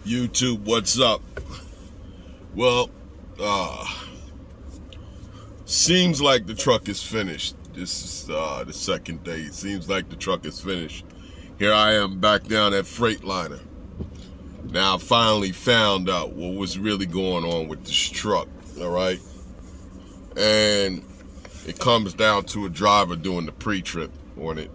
YouTube, what's up? Well, seems like the truck is finished. This is the second day. It seems like the truck is finished. Here I am back down at Freightliner. Now I finally found out what was really going on with this truck, all right? And it comes down to a driver doing the pre-trip on it.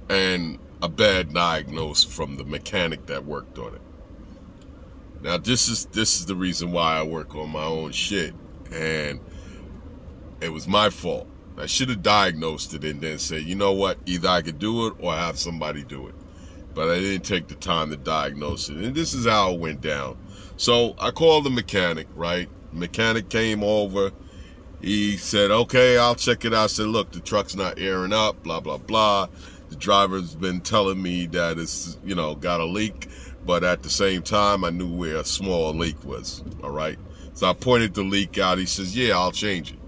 And a bad diagnosis from the mechanic that worked on it. Now this is the reason why I work on my own shit, and it was my fault. I should have diagnosed it and then said, you know what, either I could do it or have somebody do it. But I didn't take the time to diagnose it, and this is how it went down. So I called the mechanic, right? The mechanic came over. He said, okay, I'll check it out. I said, look, the truck's not airing up, blah, blah, blah. The driver's been telling me that it's, you know, got a leak, but at the same time, I knew where a small leak was, all right? So I pointed the leak out. He says, yeah, I'll change it.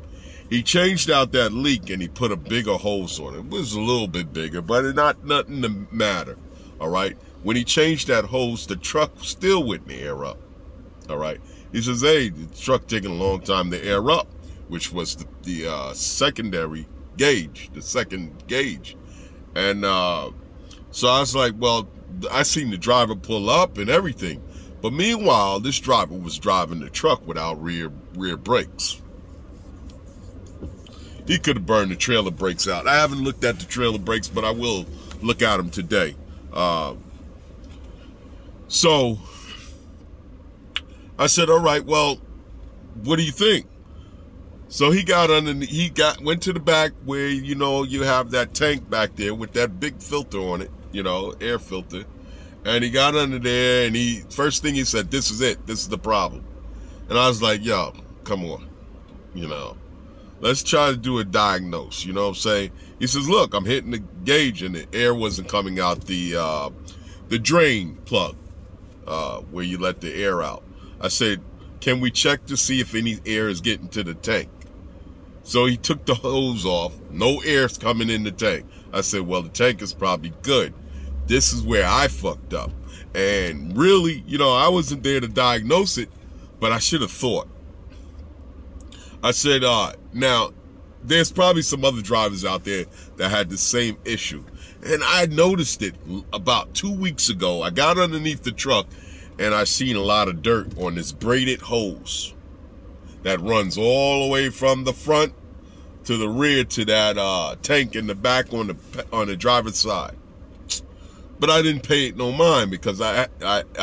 He changed out that leak, and he put a bigger hose on it. It was a little bit bigger, but nothing to matter, all right? When he changed that hose, the truck still wouldn't air up, all right? He says, hey, the truck taking a long time to air up, which was the secondary gauge, the second gauge. And so I was like, well, I seen the driver pull up and everything. But meanwhile, this driver was driving the truck without rear brakes. He could have burned the trailer brakes out. I haven't looked at the trailer brakes, but I will look at them today. So I said, all right, well, what do you think? So he got underneath, went to the back where, you know, you have that tank back there with that big filter on it, you know, air filter. And he got under there, and first thing he said, this is it. This is the problem. And I was like, yo, come on, you know, let's try to do a diagnose, you know what I'm saying? He says, look, I'm hitting the gauge, and the air wasn't coming out the drain plug, where you let the air out. I said, can we check to see if any air is getting to the tank? So he took the hose off. No air's coming in the tank. I said, well, the tank is probably good. This is where I fucked up. And really, you know, I wasn't there to diagnose it, but I should have thought. I said, now, there's probably some other drivers out there that had the same issue. And I noticed it about 2 weeks ago. I got underneath the truck, and I seen a lot of dirt on this braided hose that runs all the way from the front to the rear to that tank in the back on the driver's side. But I didn't pay it no mind because I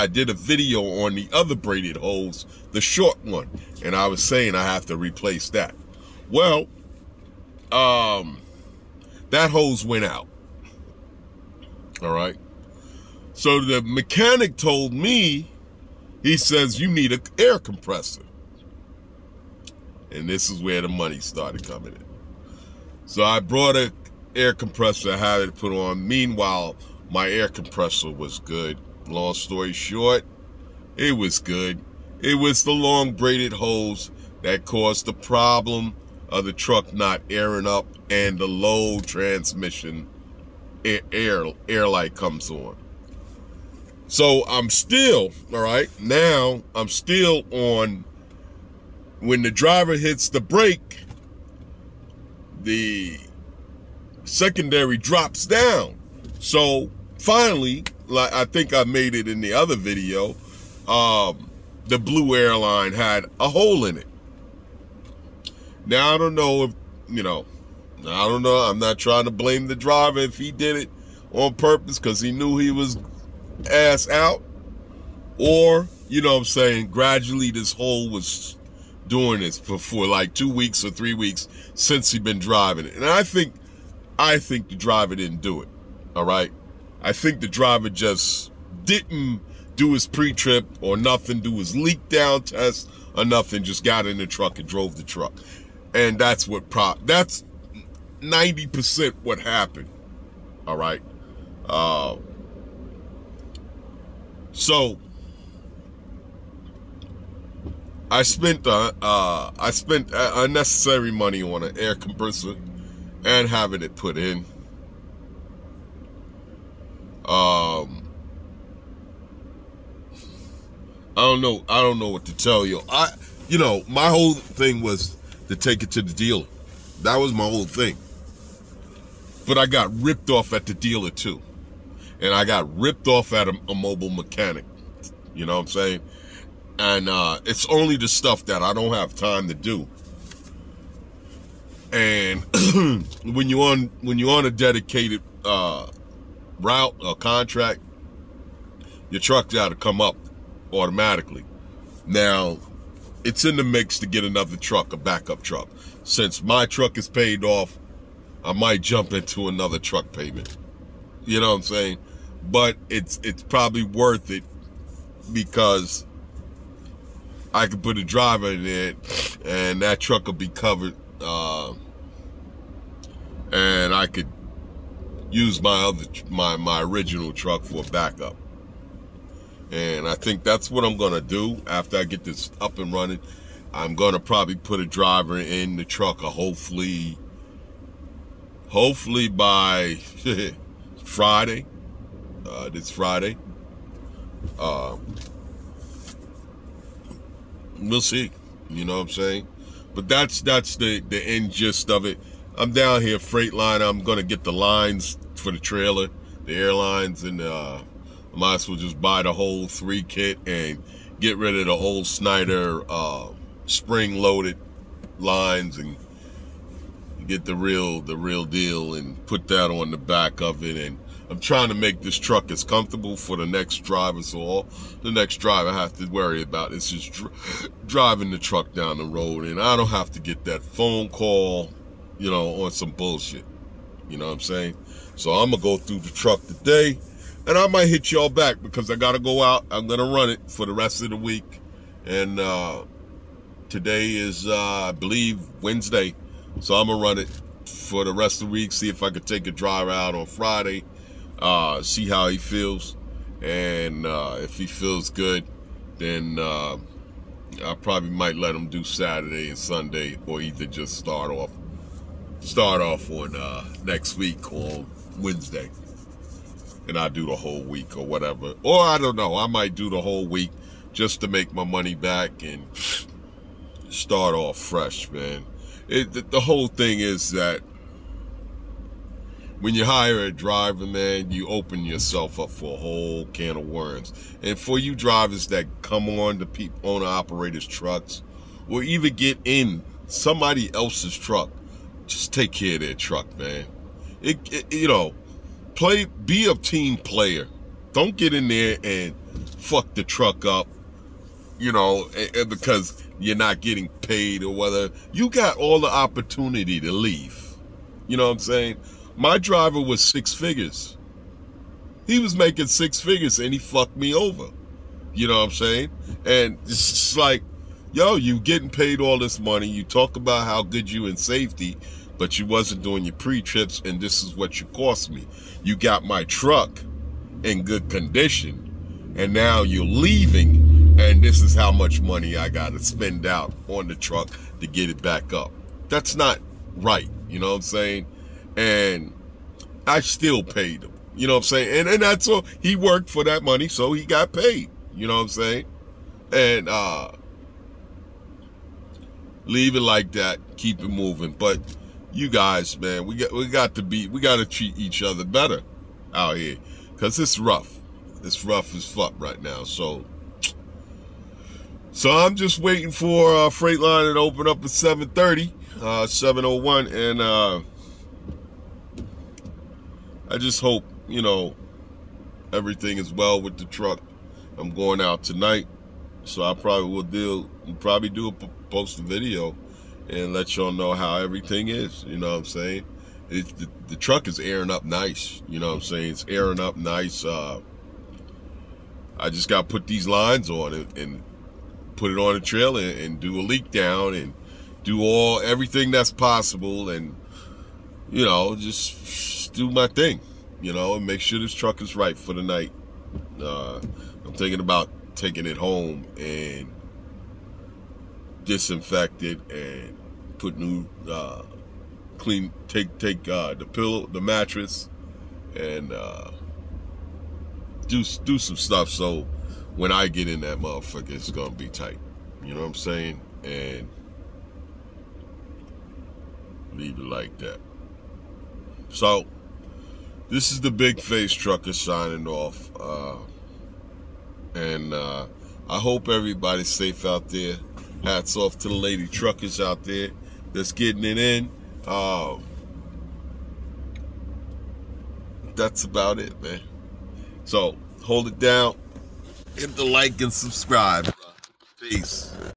did a video on the other braided hose, the short one, and I was saying I have to replace that. Well, that hose went out. All right. So the mechanic told me, he says, you need an air compressor. And this is where the money started coming in. So I brought an air compressor, I had it put on. Meanwhile, my air compressor was good. Long story short, it was good. It was the long braided hose that caused the problem of the truck not airing up and the low transmission air light comes on. So I'm still, all right, now I'm still on, when the driver hits the brake, the secondary drops down. So finally, like I think I made it in the other video, the Blue Airline had a hole in it. Now I don't know if, you know, I don't know. I'm not trying to blame the driver if he did it on purpose because he knew he was ass out, or, you know what I'm saying, gradually this hole was doing this for like 2 weeks or 3 weeks since he'd been driving it. And I think the driver didn't do it, all right? I think the driver just didn't do his pre-trip or nothing, do his leak down test or nothing, just got in the truck and drove the truck. And that's 90% what happened, all right? So I spent unnecessary money on an air compressor and having it put in. I don't know what to tell you. My whole thing was to take it to the dealer. That was my whole thing. But I got ripped off at the dealer too. And I got ripped off at a mobile mechanic. You know what I'm saying? And it's only the stuff that I don't have time to do. And when you're on a dedicated route or contract, your truck's got to come up automatically. Now, it's in the mix to get another truck, a backup truck. Since my truck is paid off, I might jump into another truck payment. You know what I'm saying? But it's probably worth it because I could put a driver in it and that truck will be covered. And I could use my original truck for a backup. And I think that's what I'm gonna do after I get this up and running. I'm gonna probably put a driver in the truck, hopefully by Friday. This Friday. We'll see. You know what I'm saying? But that's the end gist of it. I'm down here, Freightliner. I'm gonna get the lines for the trailer, the airlines, and I might as well just buy the whole 3 kit and get rid of the old Snyder spring-loaded lines and get the real deal and put that on the back of it. And I'm trying to make this truck as comfortable for the next driver, so all the next driver has to worry about is just driving the truck down the road, and I don't have to get that phone call, on some bullshit. You know what I'm saying? So I'm gonna go through the truck today, and I might hit y'all back because I gotta go out. I'm gonna run it for the rest of the week, and today is I believe Wednesday, so I'm gonna run it for the rest of the week. See if I could take a driver out on Friday. See how he feels, and if he feels good, then I probably might let him do Saturday and Sunday, or either just start off on next week on Wednesday, and I do the whole week or whatever. Or I don't know, I might do the whole week just to make my money back and start off fresh, man. The whole thing is that when you hire a driver, man, you open yourself up for a whole can of worms. And for you drivers that come on the owner-operators' trucks, or even get in somebody else's truck, just take care of their truck, man. Be a team player. Don't get in there and fuck the truck up, because you're not getting paid or whether you got all the opportunity to leave. You know what I'm saying? My driver was 6 figures. He was making 6 figures and he fucked me over. You know what I'm saying? And it's just like, yo, you getting paid all this money. You talk about how good you in safety, but you wasn't doing your pre-trips, and this is what you cost me. You got my truck in good condition, and now you're leaving, and this is how much money I got to spend out on the truck to get it back up. That's not right. You know what I'm saying? And I still paid him. You know what I'm saying? And that's all. He worked for that money, so he got paid. You know what I'm saying? And leave it like that. Keep it moving. But you guys, man, we got to treat each other better out here, because it's rough. It's rough as fuck right now. So I'm just waiting for Freightliner to open up at 7:30, 7:01, and I just hope, everything is well with the truck. I'm going out tonight, so I probably will post a video and let y'all know how everything is. You know what I'm saying? The truck is airing up nice. You know what I'm saying? It's airing up nice. I just got to put these lines on it and put it on a trailer and do a leak down and do everything that's possible, and just do my thing, and make sure this truck is right for the night. I'm thinking about taking it home and disinfect it and put new take the pillow, the mattress, and do some stuff so when I get in that motherfucker, it's gonna be tight. You know what I'm saying? And leave it like that. So, this is the Big Face Trucker signing off. And I hope everybody's safe out there. Hats off to the lady truckers out there that's getting it in. That's about it, man. So, hold it down. Hit the like and subscribe. Peace.